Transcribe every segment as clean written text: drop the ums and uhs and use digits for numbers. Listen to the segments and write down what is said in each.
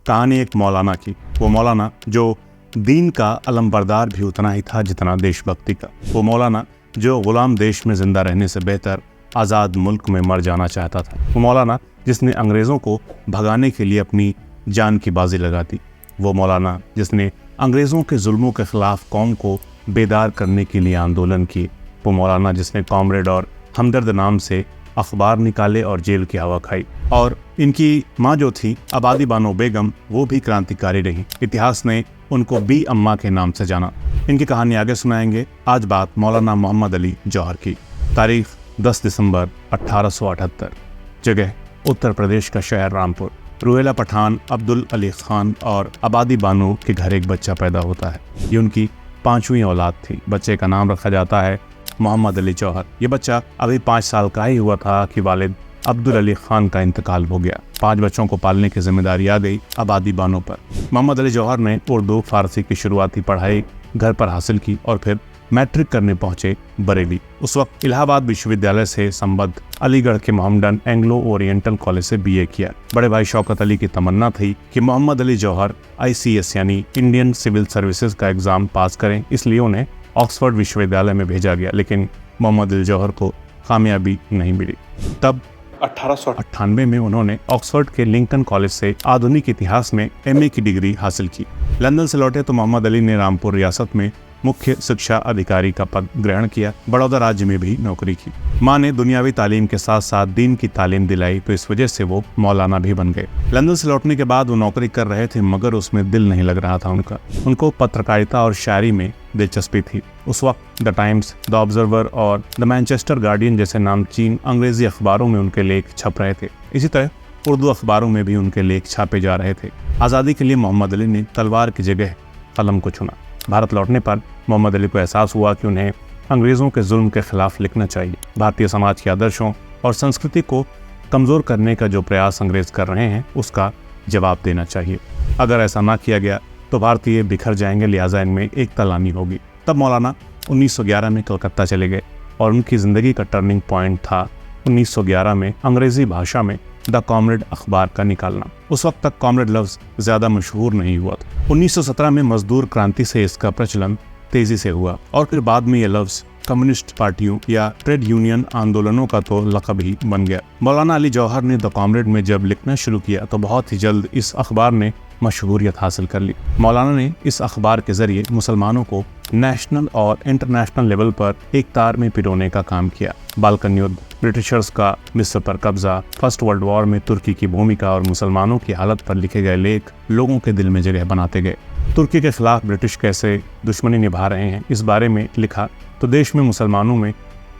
कहानी एक मौलाना की। वो मौलाना जो दीन का अलमबरदार भी उतना ही था जितना देशभक्ति का। वो मौलाना जो गुलाम देश में जिंदा रहने से बेहतर आज़ाद मुल्क में मर जाना चाहता था। वो मौलाना जिसने अंग्रेज़ों को भगाने के लिए अपनी जान की बाजी लगा दी। वो मौलाना जिसने अंग्रेज़ों के जुल्मों के खिलाफ कौम को बेदार करने के लिए आंदोलन किए। वो मौलाना जिसने कॉमरेड और हमदर्द नाम से अखबार निकाले और जेल की हवा खाई। और इनकी माँ जो थी आबादी बानो बेगम, वो भी क्रांतिकारी रही। इतिहास ने उनको बी अम्मा के नाम से जाना। इनकी कहानी आगे सुनाएंगे। आज बात मौलाना मोहम्मद अली जौहर की। तारीख 10 दिसंबर 1878। जगह उत्तर प्रदेश का शहर रामपुर। रुहेला पठान अब्दुल अली खान और आबादी बानो के घर एक बच्चा पैदा होता है। ये उनकी 5वीं औलाद थी। बच्चे का नाम रखा जाता है मोहम्मद अली जौहर। ये बच्चा अभी 5 साल का ही हुआ था कि वालिद अब्दुल अली खान का इंतकाल हो गया। 5 बच्चों को पालने की जिम्मेदारी आ गई आबादी बानो पर। मोहम्मद अली जौहर ने उर्दू फारसी की शुरुआती पढ़ाई घर पर हासिल की और फिर मैट्रिक करने पहुंचे बरेली। उस वक्त इलाहाबाद विश्वविद्यालय से संबद्ध अलीगढ़ के मोहम्मदन एंग्लो ओरिएंटल कॉलेज से बीए किया। बड़े भाई शौकत अली की तमन्ना थी कि मोहम्मद अली जौहर ICS यानी इंडियन सिविल सर्विसेज का एग्जाम पास करें, इसलिए उन्हें ऑक्सफोर्ड विश्वविद्यालय में भेजा गया। लेकिन मोहम्मद अली जौहर को कामयाबी नहीं मिली। तब 1898 में उन्होंने ऑक्सफोर्ड के लिंकन कॉलेज से आधुनिक इतिहास में MA की डिग्री हासिल की। लंदन से लौटे तो मोहम्मद अली ने रामपुर रियासत में मुख्य शिक्षा अधिकारी का पद ग्रहण किया। बड़ौदा राज्य में भी नौकरी की। माँ ने दुनियावी तालीम के साथ साथ दीन की तालीम दिलाई, तो इस वजह से वो मौलाना भी बन गए। लंदन से लौटने के बाद वो नौकरी कर रहे थे, मगर उसमें दिल नहीं लग रहा था उनका। उनको पत्रकारिता और शायरी में दिलचस्पी थी। उस वक्त द टाइम्स, द ऑब्जर्वर और द मैनचेस्टर गार्डियन जैसे नामचीन अंग्रेजी अखबारों में उनके लेख छप रहे थे। इसी तरह उर्दू अखबारों में भी उनके लेख छापे जा रहे थे। आज़ादी के लिए मोहम्मद अली ने तलवार की जगह कलम को चुना। भारत लौटने पर मोहम्मद अली को एहसास हुआ कि उन्हें अंग्रेज़ों के जुल्म के खिलाफ लिखना चाहिए। भारतीय समाज के आदर्शों और संस्कृति को कमज़ोर करने का जो प्रयास अंग्रेज़ कर रहे हैं, उसका जवाब देना चाहिए। अगर ऐसा ना किया गया तो भारतीय बिखर जाएंगे, लिहाजा इनमें एकता लानी होगी। तब मौलाना 1911 में कलकत्ता चले गए और उनकी ज़िंदगी का टर्निंग पॉइंट था 1911 में अंग्रेज़ी भाषा में द कॉमरेड अखबार का निकालना। उस वक्त तक कॉमरेड लफ्ज़ ज़्यादा मशहूर नहीं हुआ था। 1917 में मजदूर क्रांति से इसका प्रचलन तेजी से हुआ और फिर बाद में यह लफ्ज़ कम्युनिस्ट पार्टियों या ट्रेड यूनियन आंदोलनों का तो लक़ब ही बन गया। मौलाना अली जौहर ने द कॉमरेड में जब लिखना शुरू किया तो बहुत ही जल्द इस अखबार ने मशहूरियत हासिल कर ली। मौलाना ने इस अखबार के जरिए मुसलमानों को नेशनल और इंटरनेशनल लेवल पर एक तार में पिरोने का काम किया। बाल्कन युद्ध, ब्रिटिशर्स का मिस्र पर कब्जा, फर्स्ट वर्ल्ड वॉर में तुर्की की भूमिका और मुसलमानों की हालत पर लिखे गए लेख लोगों के दिल में जगह बनाते गए। तुर्की के खिलाफ ब्रिटिश कैसे दुश्मनी निभा रहे हैं, इस बारे में लिखा तो देश में मुसलमानों में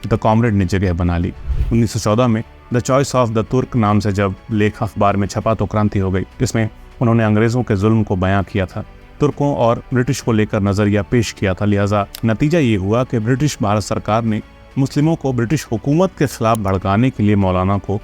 द कॉमरेड ने जगह बना ली। 1914 में द चॉइस ऑफ द तुर्क नाम से जब लेख अखबार में छपा तो क्रांति हो गई। इसमें उन्होंने अंग्रेज़ों के जुल्म को बयां किया था, तुर्कों और ब्रिटिश को लेकर नज़रिया पेश किया था। लिहाजा नतीजा ये हुआ कि ब्रिटिश भारत सरकार ने मुस्लिमों को ब्रिटिश हुकूमत के खिलाफ भड़काने के लिए मौलाना को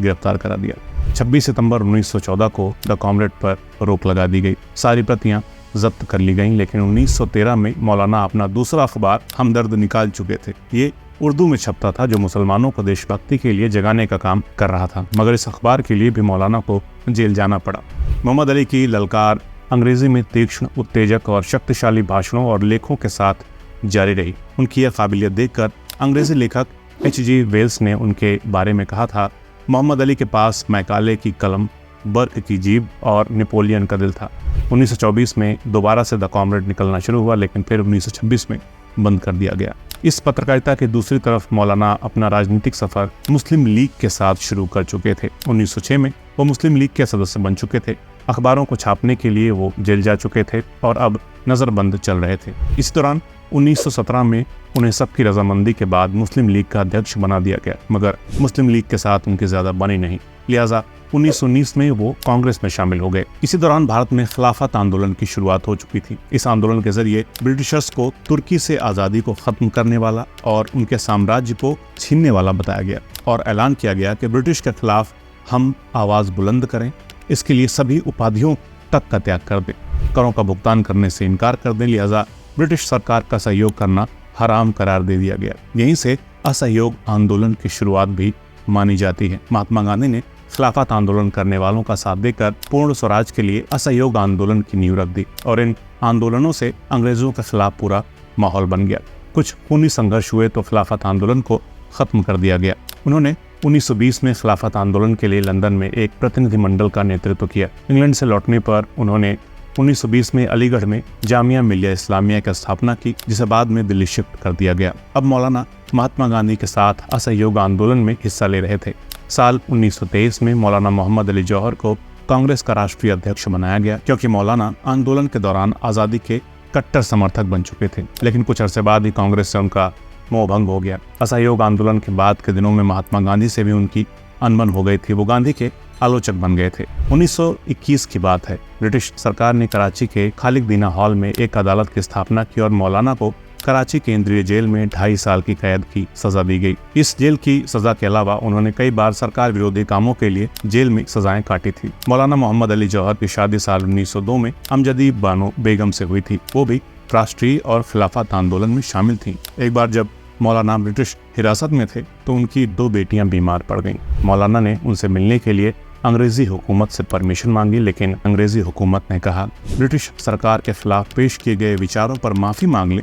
गिरफ्तार करा दिया। 26 सितंबर 1914 को द कॉमरेड पर रोक लगा दी गई। सारी प्रतियां जब्त कर ली गईं, लेकिन 1913 में मौलाना अपना दूसरा अखबार हमदर्द निकाल चुके थे। ये उर्दू में छपता था, जो मुसलमानों को देशभक्ति के लिए जगाने का काम कर रहा था। मगर इस अखबार के लिए भी मौलाना को जेल जाना पड़ा। मोहम्मद अली की ललकार अंग्रेजी में तीक्ष्ण, उत्तेजक और शक्तिशाली भाषणों और लेखों के साथ जारी रही। उनकी यह काबिलियत देखकर अंग्रेजी लेखक H.G. वेल्स ने उनके बारे में कहा था, मोहम्मद अली के पास मैकाले की कलम, बर्क की जीभ और नेपोलियन का दिल था। 1924 में दोबारा से द कॉमरेड निकलना शुरू हुआ, लेकिन फिर 1926 में बंद कर दिया गया। इस पत्रकारिता के दूसरी तरफ मौलाना अपना राजनीतिक सफर मुस्लिम लीग के साथ शुरू कर चुके थे। 1906 में वो मुस्लिम लीग के सदस्य बन चुके थे। अखबारों को छापने के लिए वो जेल जा चुके थे और अब नज़रबंद चल रहे थे। इस दौरान 1917 में उन्हें सबकी रजामंदी के बाद मुस्लिम लीग का अध्यक्ष बना दिया गया, मगर मुस्लिम लीग के साथ उनकी ज़्यादा बनी नहीं। लिहाजा 1919 में वो कांग्रेस में शामिल हो गए। इसी दौरान भारत में खिलाफत आंदोलन की शुरुआत हो चुकी थी। इस आंदोलन के जरिए ब्रिटिशर्स को तुर्की से आज़ादी को ख़त्म करने वाला और उनके साम्राज्य को छीनने वाला बताया गया और ऐलान किया गया कि ब्रिटिश के खिलाफ हम आवाज़ बुलंद करें, इसके लिए सभी उपाधियों तक का त्याग कर दें, करों का भुगतान करने से इनकार कर दें। लिहाजा ब्रिटिश सरकार का सहयोग करना हराम करार दे दिया गया। यहीं से असहयोग आंदोलन की शुरुआत भी मानी जाती है। महात्मा गांधी ने खिलाफत आंदोलन करने वालों का साथ देकर पूर्ण स्वराज के लिए असहयोग आंदोलन की नींव रख दी और इन आंदोलनों से अंग्रेजों के खिलाफ पूरा माहौल बन गया। कुछ खूनी संघर्ष हुए तो खिलाफत आंदोलन को खत्म कर दिया गया। उन्होंने 1920 में खिलाफत आंदोलन के लिए लंदन में एक प्रतिनिधिमंडल का नेतृत्व किया। इंग्लैंड से लौटने पर उन्होंने 1920 में अलीगढ़ में जामिया मिलिया इस्लामिया की स्थापना की, जिसे बाद में दिल्ली शिफ्ट कर दिया गया। अब मौलाना महात्मा गांधी के साथ असहयोग आंदोलन में हिस्सा ले रहे थे। साल 1923 में मौलाना मोहम्मद अली जौहर को कांग्रेस का राष्ट्रीय अध्यक्ष बनाया गया, क्योंकि मौलाना आंदोलन के दौरान आज़ादी के कट्टर समर्थक बन चुके थे। लेकिन कुछ अरसे बाद ही कांग्रेस से उनका मोहभंग हो गया। असहयोग आंदोलन के बाद के दिनों में महात्मा गांधी से भी उनकी अनबन हो गई थी। वो गांधी के आलोचक बन गए थे। 1921 की बात है। ब्रिटिश सरकार ने कराची के खालिद दीना हॉल में एक अदालत की स्थापना की और मौलाना को कराची केंद्रीय जेल में 2.5 साल की कैद की सजा दी गई। इस जेल की सजा के अलावा उन्होंने कई बार सरकार विरोधी कामों के लिए जेल में सजाएं काटी थी। मौलाना मोहम्मद अली जौहर की शादी साल 1902 में अमजदी बानो बेगम से हुई थी। वो भी राष्ट्रीय और खिलाफत आंदोलन में शामिल थी। एक बार जब मौलाना ब्रिटिश हिरासत में थे तो उनकी 2 बेटियां बीमार पड़ गईं। मौलाना ने उनसे मिलने के लिए अंग्रेजी हुकूमत से परमिशन मांगी, लेकिन अंग्रेजी हुकूमत ने कहा ब्रिटिश सरकार के खिलाफ पेश किए गए विचारों पर माफी मांग ले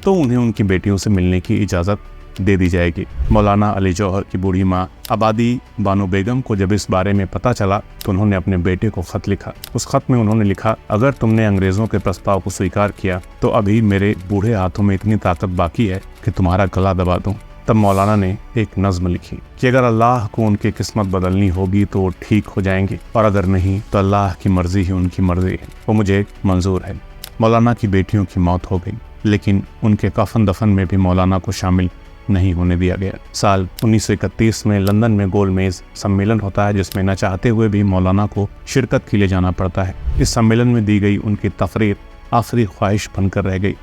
तो उन्हें उनकी बेटियों से मिलने की इजाज़त दे दी जाएगी। मौलाना अली जौहर की बूढ़ी माँ आबादी बानो बेगम को जब इस बारे में पता चला तो उन्होंने अपने बेटे को खत लिखा। उस खत में उन्होंने लिखा, अगर तुमने अंग्रेज़ों के प्रस्ताव को स्वीकार किया तो अभी मेरे बूढ़े हाथों में इतनी ताकत बाकी है कि तुम्हारा गला दबा दूं। तब मौलाना ने एक नज़्म लिखी कि अगर अल्लाह को उनकी किस्मत बदलनी होगी तो वो ठीक हो जाएंगे, और अगर नहीं तो अल्लाह की मर्जी ही उनकी मर्जी है, वो मुझे मंजूर है। मौलाना की बेटियों की मौत हो गई, लेकिन उनके कफन दफन में भी मौलाना को शामिल नहीं होने दिया गया। साल 1931 में लंदन में गोलमेज सम्मेलन होता है, जिसमें न चाहते हुए भी मौलाना को शिरकत के लिए जाना पड़ता है। इस सम्मेलन में दी गई उनकी तकरीर आखिरी ख्वाहिश बनकर रह गई।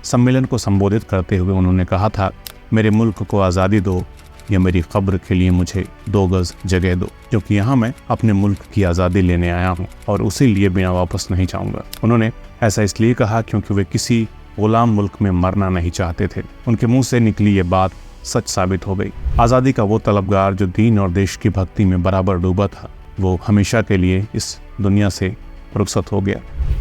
सम्मेलन को संबोधित करते हुए उन्होंने कहा था, मेरे मुल्क को आज़ादी दो या मेरी कब्र के लिए मुझे 2 गज जगह दो, क्योंकि यहाँ मैं अपने मुल्क की आज़ादी लेने आया हूँ और उसी लिए बिना वापस नहीं जाऊँगा। उन्होंने ऐसा इसलिए कहा क्योंकि वे किसी गुलाम मुल्क में मरना नहीं चाहते थे। उनके मुंह से निकली ये बात सच साबित हो गई। आज़ादी का वो तलबगार जो दीन और देश की भक्ति में बराबर डूबा था, वो हमेशा के लिए इस दुनिया से रुखसत हो गया।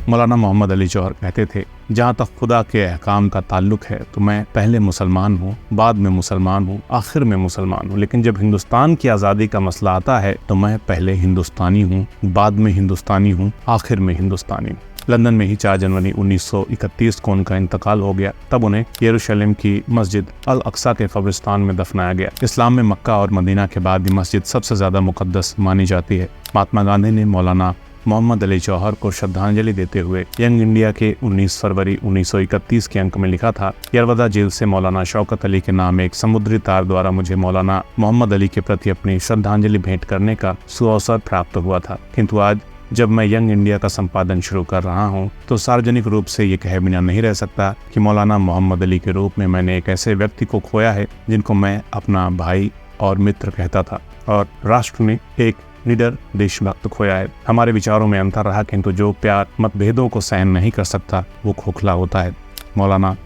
मौलाना मोहम्मद अली जौहर कहते थे, जहाँ तक खुदा के अहकाम का ताल्लुक है तो मैं पहले मुसलमान हूँ, बाद में मुसलमान हूँ, आखिर में मुसलमान हूँ, लेकिन जब हिंदुस्तान की आज़ादी का मसला आता है तो मैं पहले हिंदुस्तानी हूँ, बाद में हिंदुस्तानी हूँ, आखिर में हिंदुस्तानी हूँ। लंदन में ही 4 जनवरी 1931 को उनका इंतकाल हो गया। तब उन्हें यरूशलेम की मस्जिद अल अक्सा के कब्रिस्तान में दफनाया गया। इस्लाम में मक्का और मदीना के बाद ये मस्जिद सबसे ज़्यादा मुकद्दस मानी जाती है। महात्मा गांधी ने मौलाना मोहम्मद अली जौहर को श्रद्धांजलि देते हुए यंग इंडिया के 19 फरवरी 1931 के अंक में लिखा था, यरवदा जेल से मौलाना शौकत अली के नाम एक समुद्री तार द्वारा मुझे मौलाना मोहम्मद अली के प्रति अपनी श्रद्धांजलि भेंट करने का सुअवसर प्राप्त हुआ था, किंतु आज जब मैं यंग इंडिया का संपादन शुरू कर रहा हूं तो सार्वजनिक रूप से ये कहे बिना नहीं रह सकता कि मौलाना मोहम्मद अली के रूप में मैंने एक ऐसे व्यक्ति को खोया है जिनको मैं अपना भाई और मित्र कहता था, और राष्ट्र ने एक निडर देशभक्त खोया है। हमारे विचारों में अंतर रहा, किंतु जो प्यार मतभेदों को सहन नहीं कर सकता वो खोखला होता है। मौलाना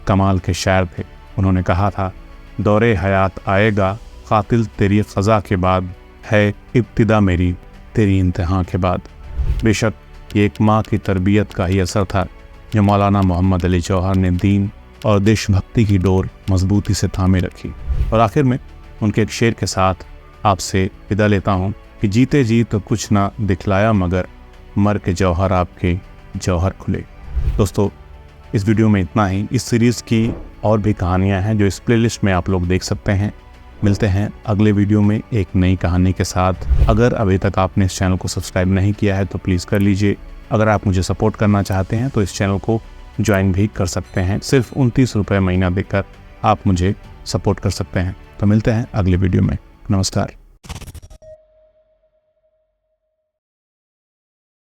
कमाल के शायर थे। उन्होंने कहा था, दौरे हयात आएगा कातिल तेरी क़ज़ा के बाद, है इब्तिदा मेरी तेरी इंतहा के बाद। बेशक ये एक माँ की तरबियत का ही असर था जो मौलाना मोहम्मद अली जौहर ने दीन और देशभक्ति की डोर मजबूती से थामे रखी। और आखिर में उनके एक शेर के साथ आपसे विदा लेता हूँ कि जीते जी तो कुछ ना दिखलाया, मगर मर के जौहर आपके जौहर खुले। दोस्तों, इस वीडियो में इतना ही। इस सीरीज़ की और भी कहानियाँ हैं जो इस प्लेलिस्ट में आप लोग देख सकते हैं। मिलते हैं अगले वीडियो में एक नई कहानी के साथ। अगर अभी तक आपने इस चैनल को सब्सक्राइब नहीं किया है तो प्लीज़ कर लीजिए। अगर आप मुझे सपोर्ट करना चाहते हैं तो इस चैनल को ज्वाइन भी कर सकते हैं। सिर्फ 29 रुपये महीना देकर आप मुझे सपोर्ट कर सकते हैं। तो मिलते हैं अगले वीडियो में। नमस्कार।